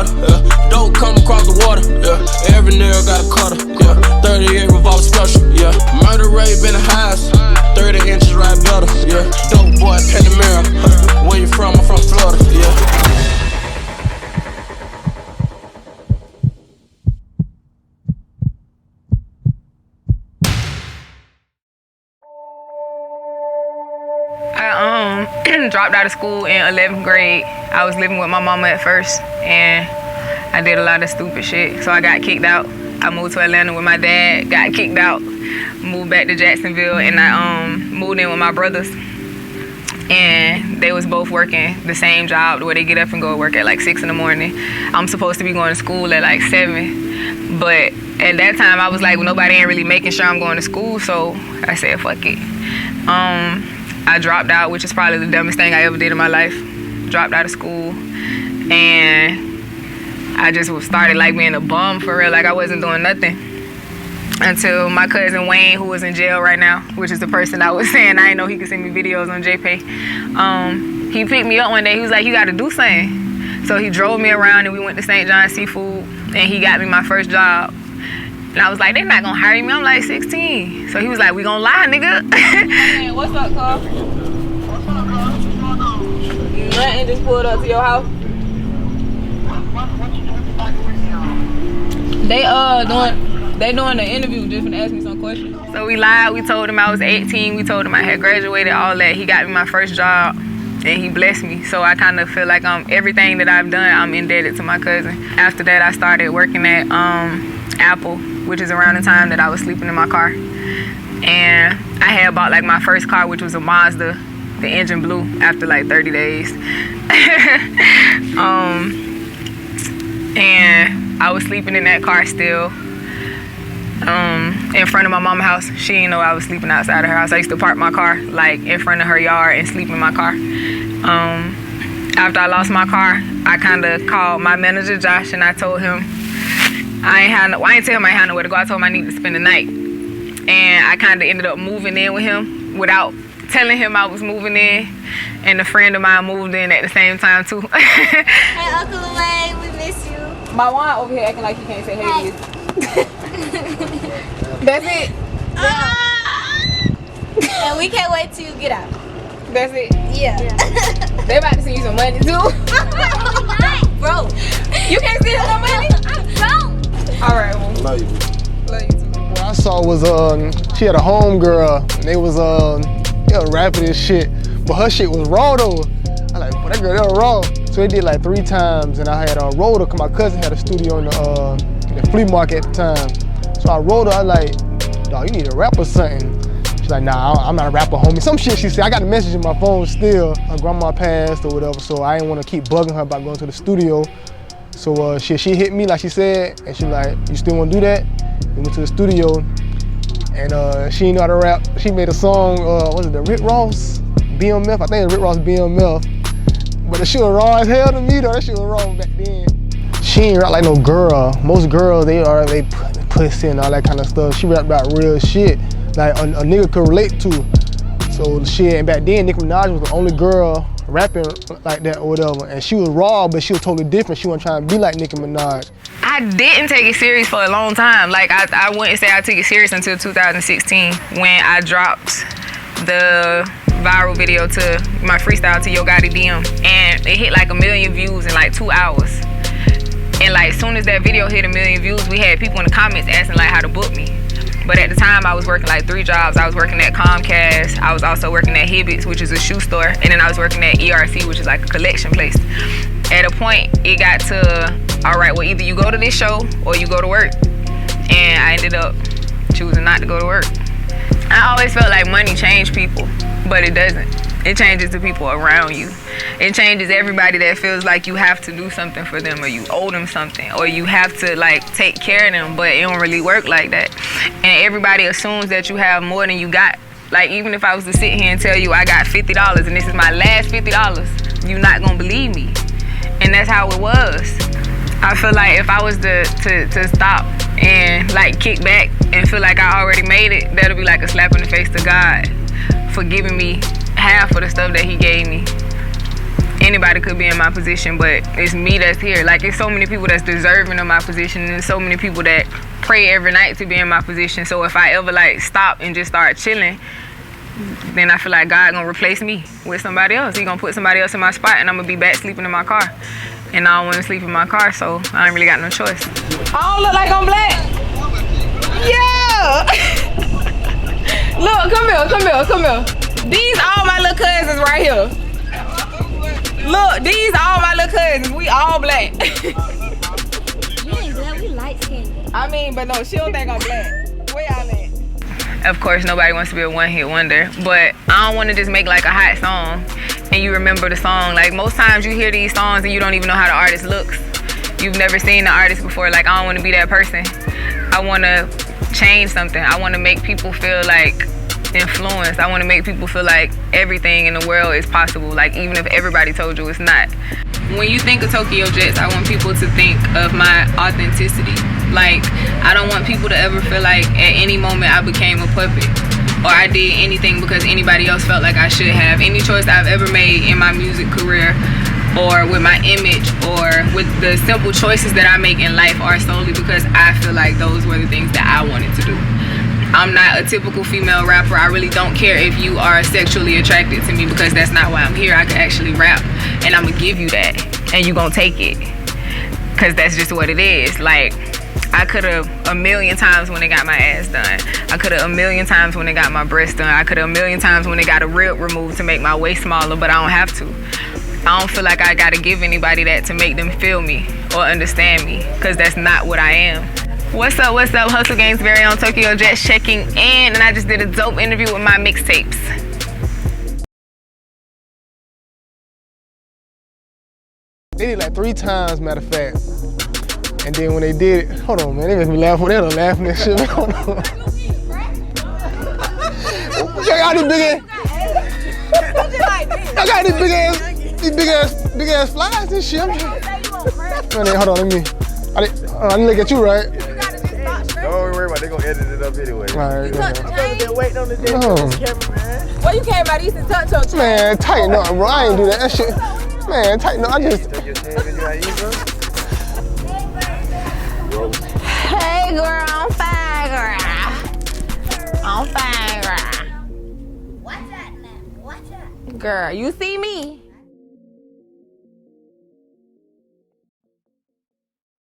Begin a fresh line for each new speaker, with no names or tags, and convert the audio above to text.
butter, yeah. Dope come across the water, yeah. Every nigga got a cutter, yeah. 38 revolver special, yeah. Murder rate been the highest, 30 inches right better, yeah. Dope boy, Panamera, where you from? I'm from Florida, yeah.
I dropped out of school in 11th grade. I was living with my mama at first, and I did a lot of stupid shit, so I got kicked out. I moved to Atlanta with my dad, got kicked out, moved back to Jacksonville, and I moved in with my brothers. And they was both working the same job where they get up and go to work at like 6 in the morning. I'm supposed to be going to school at like 7, but at that time I was like, well, nobody ain't really making sure I'm going to school, so I said, fuck it. I dropped out, which is probably the dumbest thing I ever did in my life. Dropped out of school, and I just started like being a bum for real, like I wasn't doing nothing. Until my cousin Wayne, who was in jail right now, which is the person I was saying I didn't know he could send me videos on JPay. He picked me up one day, he was like, you gotta do something. So he drove me around and we went to St. John's Seafood, and he got me my first job. And I was like, they're not gonna hire me, I'm like 16. So he was like, we gonna lie, nigga. Hey, what's up, Carl? What's up, Carl? What's going on? Nothing, just pulled up to your house. What you doing back with They doing the interview, just gonna ask me some questions. So we lied, we told him I was 18, we told him I had graduated, all that. He got me my first job, and he blessed me. So I kind of feel like everything that I've done, I'm indebted to my cousin. After that, I started working at Apple, which is around the time that I was sleeping in my car. And I had bought like my first car, which was a Mazda. The engine blew after like 30 days. And I was sleeping in that car still, in front of my mama's house. She didn't know I was sleeping outside of her house. I used to park my car like in front of her yard and sleep in my car. After I lost my car, I kind of called my manager, Josh, and I told him, I ain't tell him I had nowhere to go. I told him I needed to spend the night. And I kind of ended up moving in with him without telling him I was moving in. And a friend of mine moved in at the same time too.
Hey, Uncle Wayne, we miss you.
My wine over here acting like he can't say hey to you. That's it?
And we can't wait till you get out.
That's it?
Yeah.
They about to send you some money too.
Bro.
You can't send some money? All right, well.
Love you.
Love you too.
What I saw was she had a homegirl, and they was rapping this shit, but her shit was raw though. I like, but that girl, that was raw. So they did like 3 times, and I had rolled her, cause my cousin had a studio in the flea market at the time. So I rolled her, I like, dog, you need to rap or something. She's like, nah, I'm not a rapper, homie. Some shit she said. I got the message in my phone still. Her grandma passed or whatever, so I didn't want to keep bugging her about going to the studio. So she hit me like she said, and she like, you still want to do that? We went to the studio, and she didn't know how to rap. She made a song, was it the Rick Ross BMF? I think it was Rick Ross BMF. But the shit was raw as hell to me though. That shit was raw back then. She ain't rap like no girl. Most girls, they put pussy and all that kind of stuff. She rap about real shit, like a nigga could relate to. So shit, and back then, Nicki Minaj was the only girl rapping like that or whatever. And she was raw, but she was totally different. She wasn't trying to be like Nicki Minaj.
I didn't take it serious for a long time. Like I wouldn't say I took it serious until 2016 when I dropped the viral video to my freestyle to Yo Gotti DM, and it hit like 1 million views in like 2 hours. And like as soon as that video hit 1 million views, we had people in the comments asking like how to book me. But at the time I was working like 3 jobs. I was working at Comcast, I was also working at Hibbett's, which is a shoe store, and then I was working at ERC, which is like a collection place. At a point it got to, all right, well either you go to this show or you go to work. And I ended up choosing not to go to work. I always felt like money changed people, but it doesn't. It changes the people around you. It changes everybody that feels like you have to do something for them, or you owe them something, or you have to like take care of them, but it don't really work like that. And everybody assumes that you have more than you got. Like even if I was to sit here and tell you I got $50 and this is my last $50, you're not gonna believe me. And that's how it was. I feel like if I was to stop and like kick back and feel like I already made it, that'll be like a slap in the face to God for giving me half of the stuff that he gave me. anybody could be in my position, but it's me that's here. Like, it's so many people that's deserving of my position, and so many people that pray every night to be in my position. So if I ever like stop and just start chilling, then I feel like God gonna replace me with somebody else. He gonna put somebody else in my spot, and I'm gonna be back sleeping in my car. And I don't want to sleep in my car, so I ain't really got no choice. I don't look like I'm black. Yeah. Look, come here. These all my little cousins right here. Look, these all my little cousins. We all black.
You ain't black, we light skinned.
I mean, but no, she don't think I'm black. Where y'all at? Of course, nobody wants to be a one-hit wonder, but I don't want to just make like a hot song and you remember the song. Like, most times you hear these songs and you don't even know how the artist looks. You've never seen the artist before. Like, I don't want to be that person. I want to change something. I want to make people feel like influenced. I want to make people feel like everything in the world is possible, like even if everybody told you it's not. When you think of Tokyo Jetz, I want people to think of my authenticity. Like, I don't want people to ever feel like at any moment I became a puppet or I did anything because anybody else felt like I should have. Any choice I've ever made in my music career or with my image or with the simple choices that I make in life are solely because I feel like those were the things that I wanted to do. I'm not a typical female rapper. I really don't care if you are sexually attracted to me because that's not why I'm here. I can actually rap and I'm gonna give you that and you gonna take it because that's just what it is. Like, I could have a million times when they got my ass done. I could have a million times when they got my breast done. I could have a million times when they got a rib removed to make my waist smaller, but I don't have to. I don't feel like I gotta give anybody that to make them feel me or understand me because that's not what I am. What's up, Hustle Gang's very own Tokyo Jetz checking in, and I just did a dope interview with my mixtapes.
They did it like 3 times, matter of fact. And then when they did it, hold on, man, they make me laugh. They're laughing and shit, man. Hold on. Y'all got these big ass flies and shit. Man, hold on, I didn't look at you, right?
Don't worry about it, they gonna edit it up anyway.
All right,
I've been waiting on the day
Oh.
for this camera, man.
Well, you came out east and touch your
Man, tighten up, bro. I ain't do that. That shit. Man, tighten up. I just.
Take your chain and you got ease up.
Hey girl, I'm fine, girl. I'm fine, girl. Watch out now. Watch out.
Girl, you see me?